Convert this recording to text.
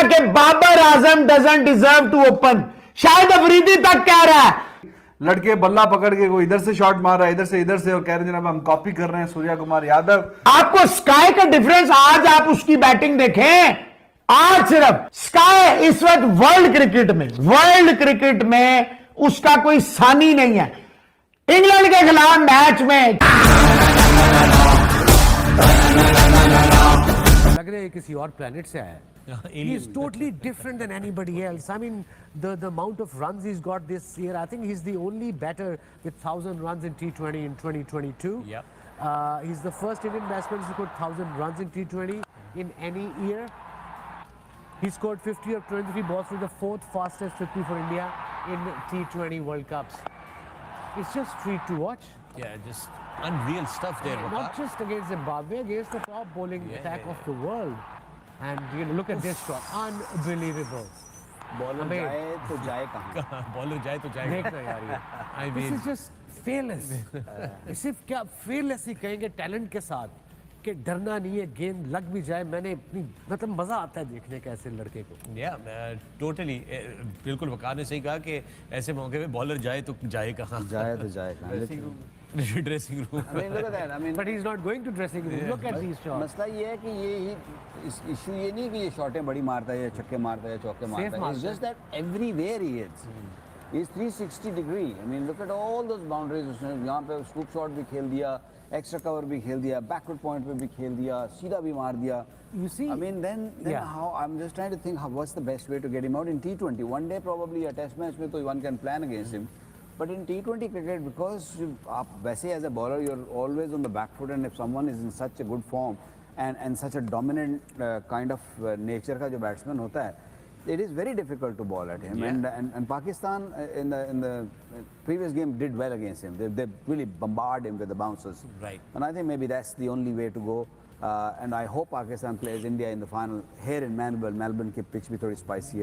कि Babar Azam doesn't deserve to open, शायद अफरीदी तक कह रहा है। लड़के बल्ला पकड़ के कोई इधर से शॉट मार रहा है, इधर से और कह रहे हैं जनाब हम कॉपी कर रहे हैं सूर्या कुमार यादव। आपको स्काई का डिफरेंस, आज आप उसकी बैटिंग देखें, आज सिर्फ स्काई इस वक्त वर्ल्ड क्रिकेट में उसका कोई सानी नहीं है। इंग्लैंड के खिलाफ मैच में लग रहा है किसी और प्लेनेट से आया है. He is totally different than anybody else. I mean, the amount of runs he's got this year, I think he's the only batter with 1,000 runs in T20 in 2022. Yep. He's the first Indian batsman to score 1,000 runs in T20 in any year. He scored 50 of 23 balls, with the fourth fastest 50 for India in T20 World Cups. It's just treat to watch. Yeah, just unreal stuff there. Not just against Zimbabwe, against the top bowling attack of the world. And you know, look at this shot, unbelievable. Bowler जाए तो जाए कहाँ? Bowler जाए तो जाए. देखना यार ये. I This mean, is just fearless. सिर्फ क्या fearless ही कहेंगे टैलेंट के साथ कि डरना नहीं है, गेंद लग भी जाए. मैंने अपनी मतलब मजा आता है देखने का ऐसे लड़के को. yeah, totally. बिल्कुल वकार ने सही कहा कि ऐसे मौके पे बॉलर जाए तो जाए कहाँ. जाए तो जाए कहाँ? Dressing room. I mean, look at that. I mean, But he's not going to dressing room. Look at these shots. मसला ये है कि ये ही इशू ये नहीं कि ये शॉटें बड़ी मारता है या छक्के मारता है या चौके मारता है. It's just that everywhere he hits. He's 360 degree. I mean, look at all those boundaries. उसने यहाँ पे स्कूप शॉट भी खेल दिया, एक्स्ट्रा कवर भी खेल दिया, बैकवर्ड पॉइंट पे भी खेल दिया, सीधा भी मार दिया. You see? I mean, then how? I'm just trying to think what's the best way to get him out in T20. One day probably a test match में तो one can plan against him. But in T20 cricket, because आप वैसे as a bowler, you're always on the back foot, and if someone is in such a good form and such a dominant kind of nature का जो batsman होता है, it is very difficult to bowl at him. Yeah. And Pakistan in the previous game did well against him. They really bombarded him with the bouncers. Right. And I think maybe that's the only way to go. And I hope Pakistan plays India in the final here in Melbourne. Melbourne की pitch भी थोड़ी spicy है.